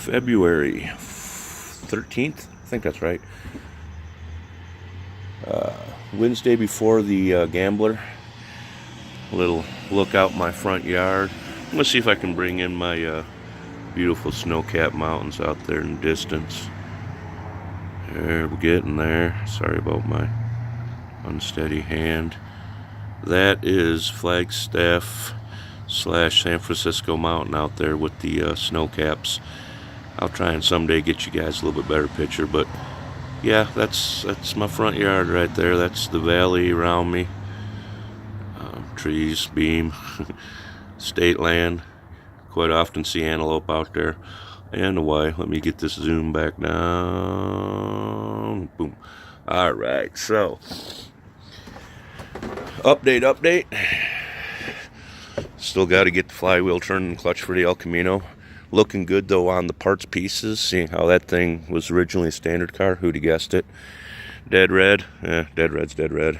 February 13th. I think that's right. Wednesday before the Gambler. A little look out my front yard. I'm going to see if I can bring in my beautiful snow-capped mountains out there in the distance. There, we're getting there. Sorry about my unsteady hand. That is Flagstaff / San Francisco Mountain out there with the snow caps. I'll try and someday get you guys a little bit better picture, but yeah, that's my front yard right there. That's the valley around me. Trees, beam, state land. Quite often see antelope out there. And away. Let me get this zoom back down. Boom. All right, so update. Still got to get the flywheel turned and clutch for the El Camino. Looking good though on the parts pieces. Seeing how that thing was originally a standard car. Who'd have guessed it? Dead red. Dead red's dead red.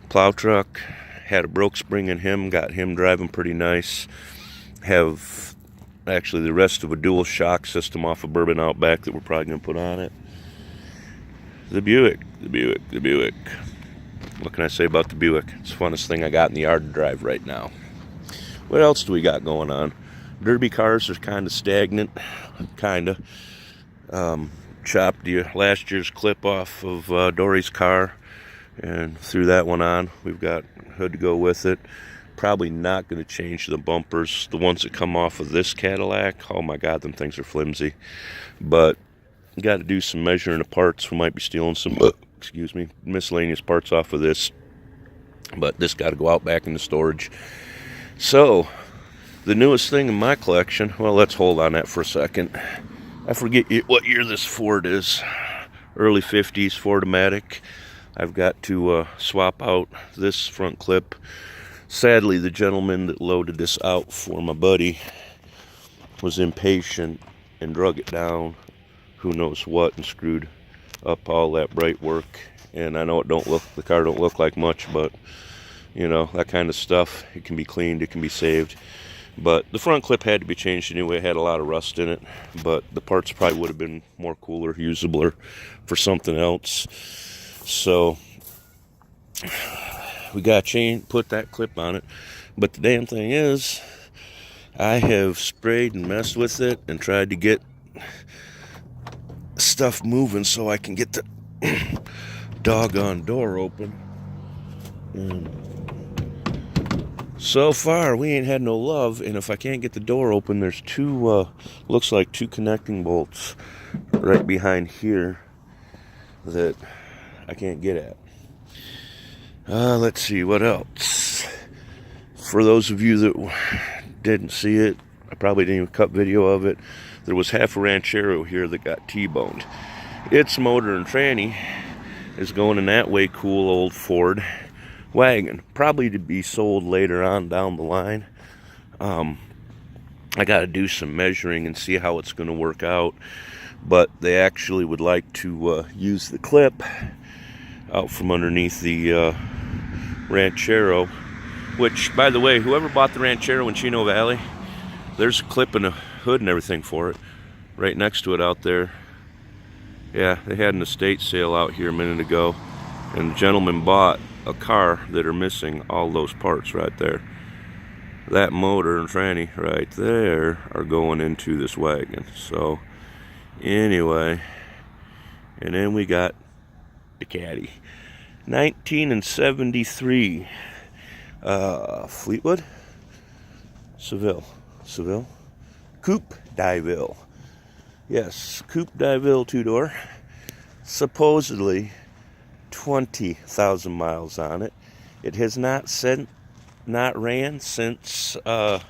Plow truck. Had a broke spring in him. Got him driving pretty nice. Have actually the rest of a dual shock system off of Bourbon Outback that we're probably going to put on it. The Buick. What can I say about the Buick? It's the funnest thing I got in the yard to drive right now. What else do we got going on? Derby cars are kind of stagnant. Chopped last year's clip off of Dory's car and threw that one on. We've got hood to go with it. Probably not going to change the bumpers. The ones that come off of this Cadillac, oh my God, them things are flimsy. But got to do some measuring of parts. We might be stealing some, miscellaneous parts off of this. But this got to go out back into storage. So, the newest thing in my collection, well, let's hold on that for a second. I forget what year this Ford is. Early 50s Ford-O-Matic. I've got to swap out this front clip. Sadly, the gentleman that loaded this out for my buddy was impatient and drug it down, who knows what, and screwed up all that bright work. And I know the car don't look like much, but you know, that kind of stuff, it can be cleaned, it can be saved. But the front clip had to be changed anyway. It had a lot of rust in it, but the parts probably would have been more cooler, usabler for something else. So we got to put that clip on it. But the damn thing is, I have sprayed and messed with it and tried to get stuff moving so I can get the doggone door open. And so far, we ain't had no love. And if I can't get the door open, there's looks like two connecting bolts right behind here that I can't get at. Let's see, what else? For those of you that didn't see it, I probably didn't even cut video of it. There was half a Ranchero here that got T-boned. Its motor and tranny is going in that way cool old Ford wagon. Probably to be sold later on down the line. I got to do some measuring and see how it's going to work out. But they actually would like to use the clip out from underneath the Ranchero, which, by the way, whoever bought the Ranchero in Chino Valley, there's a clip and a hood and everything for it right next to it out there. Yeah, they had an estate sale out here a minute ago, and the gentleman bought a car that are missing all those parts right there. That motor and tranny right there are going into this wagon. So anyway, and then we got the Caddy. 1973 Fleetwood Seville Coupe Dyeville. Yes, Coupe Dyeville 2-door. Supposedly 20,000 miles on it. It has not ran since at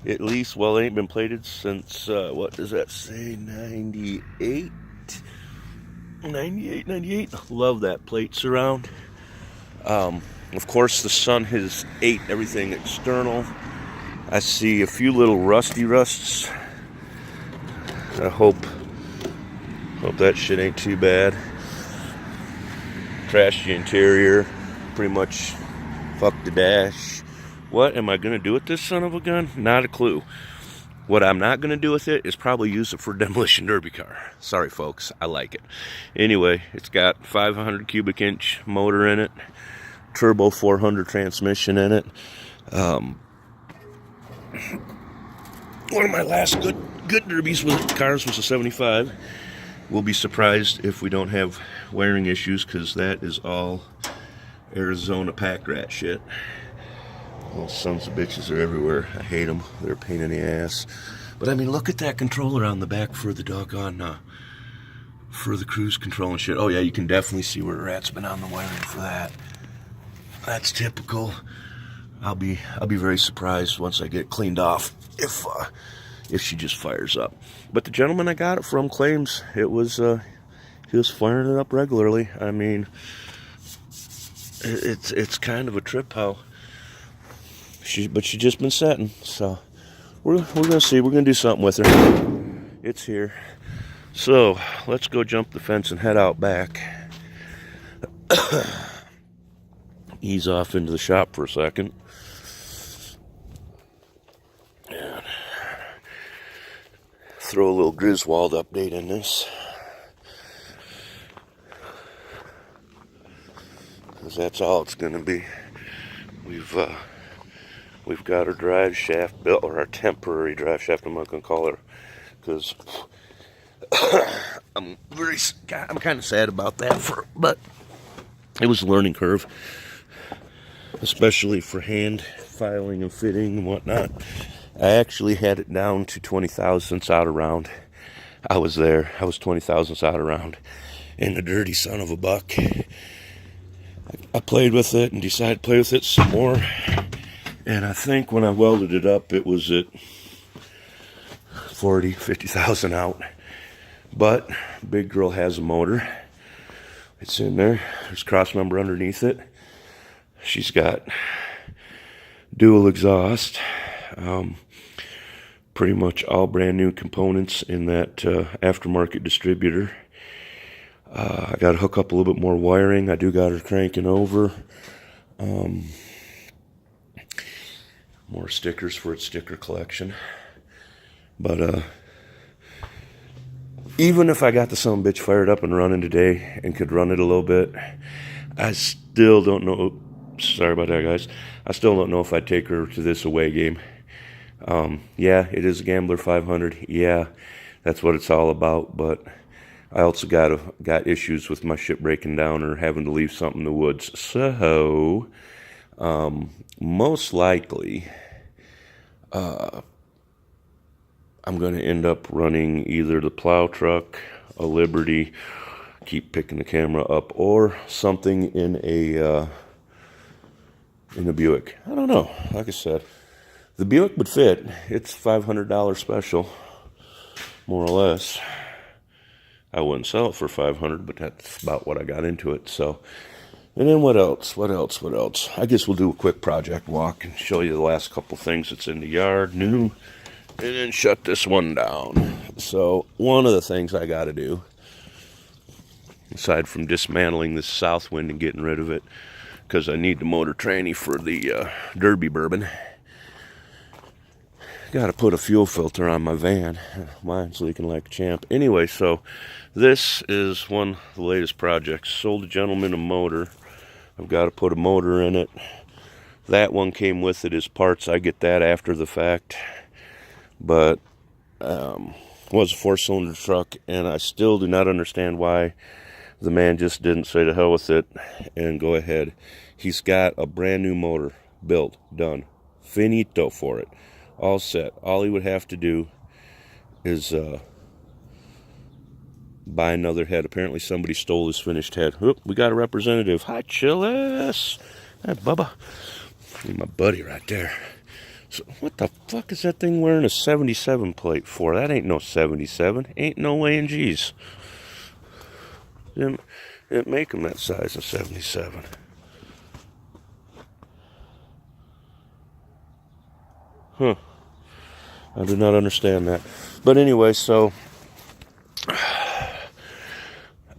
least, well, it ain't been plated since what does that say, 98. Love that plate surround. Of course, the sun has ate everything external. I see a few little rusty rusts. I hope that shit ain't too bad. Trashed the interior. Pretty much fucked the dash. What am I gonna do with this son of a gun? Not a clue. What I'm not going to do with it is probably use it for a demolition derby car. Sorry, folks. I like it. Anyway, it's got 500 cubic inch motor in it. Turbo 400 transmission in it. One of my last good derbies with cars was a 75. We'll be surprised if we don't have wiring issues, because that is all Arizona pack rat shit. Those sons of bitches are everywhere. I hate them. They're a pain in the ass. But I mean, look at that controller on the back for the doggone, for the cruise control and shit. Oh yeah, you can definitely see where the rat's been on the wiring for that. That's typical. I'll be very surprised once I get cleaned off if she just fires up. But the gentleman I got it from claims it was he was firing it up regularly. I mean, it's kind of a trip how but she's just been setting. So we're gonna see. We're gonna do something with her. It's here. So let's go jump the fence and head out back. Ease off into the shop for a second. And throw a little Griswold update in this, because that's all it's going to be. We've got our drive shaft built, or our temporary drive shaft, I'm not going to call it, because I'm kind of sad about that, but it was a learning curve, especially for hand filing and fitting and whatnot. I actually had it down to 20 thousandths out around. I was there. I was 20 thousandths out around. And the dirty son of a buck, I played with it and decided to play with it some more. And I think when I welded it up, it was at 40, 50,000 out. But Big Girl has a motor. It's in there. There's cross member underneath it. She's got dual exhaust. Pretty much all brand new components in that aftermarket distributor. I got to hook up a little bit more wiring. I do got her cranking over. More stickers for its sticker collection. But even if I got the son of a bitch fired up and running today and could run it a little bit, I still don't know. Sorry about that, guys. I still don't know if I'd take her to this away game. Yeah, it is a Gambler 500. Yeah, that's what it's all about. But I also got issues with my ship breaking down or having to leave something in the woods. So, most likely, I'm going to end up running either the plow truck, a Liberty, keep picking the camera up, or something in a Buick. I don't know. Like I said, the Buick would fit. It's $500 special, more or less. I wouldn't sell it for $500, but that's about what I got into it. So, and then what else? I guess we'll do a quick project walk and show you the last couple things that's in the yard, new, and then shut this one down. So, one of the things I got to do, aside from dismantling this Southwind and getting rid of it, because I need the motor tranny for the Derby Bourbon. Got to put a fuel filter on my van. Mine's leaking like a champ. Anyway, so this is one of the latest projects. Sold a gentleman a motor. I've got to put a motor in it. That one came with it as parts. I get that after the fact. But was a 4-cylinder truck, and I still do not understand why the man just didn't say to hell with it and go ahead. He's got a brand new motor built, done, finito for it, all set. All he would have to do is buy another head. Apparently somebody stole his finished head. Oop, we got a representative. Hi, Chillis. Hi, Bubba. My buddy right there. So what the fuck is that thing wearing a 77 plate for? That ain't no 77. Ain't no way in G's. Didn't make them that size in 77. Huh. I do not understand that. But anyway, so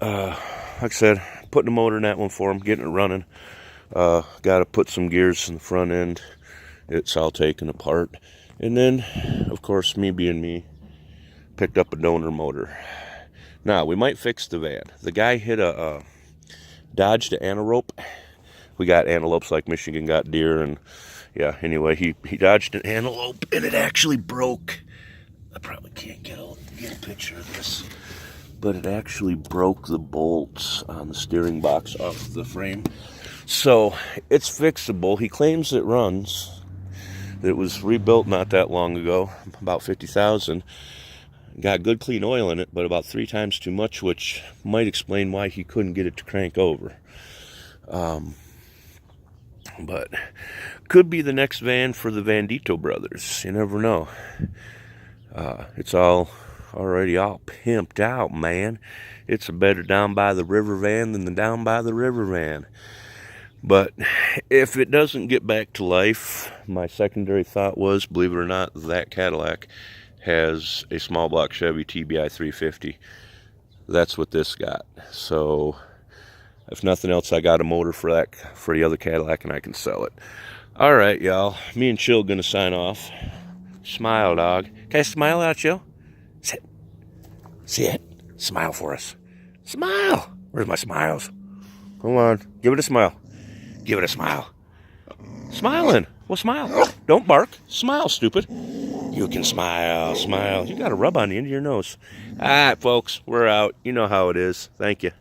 like I said, putting a motor in that one for him, getting it running. Got to put some gears in the front end it's all taken apart. And then, of course, me being me, picked up a donor motor. Now, we might fix the van. The guy hit dodged an antelope. We got antelopes like Michigan got deer, and yeah, anyway, he dodged an antelope, and it actually broke. I probably can't get a picture of this, but it actually broke the bolts on the steering box off the frame. So it's fixable. He claims it runs. It was rebuilt not that long ago, about 50,000. Got good clean oil in it, but about 3 times too much, which might explain why he couldn't get it to crank over. But could be the next van for the Vandito brothers. You never know. It's already all pimped out, man. It's a better down by the river van than the down by the river van. But if it doesn't get back to life, my secondary thought was, believe it or not, that Cadillac has a small block Chevy TBI 350. That's what this got. So if nothing else, I got a motor for the other Cadillac, and I can sell it. All right, y'all. Me and Chill gonna sign off. Smile, dog. Can I smile at you? Sit. Sit. Smile for us. Smile. Where's my smiles? Come on. Give it a smile. Give it a smile. Smiling. Well, smile. Don't bark. Smile, stupid. You can smile. Smile. You got a rub on the end of your nose. All right, folks. We're out. You know how it is. Thank you.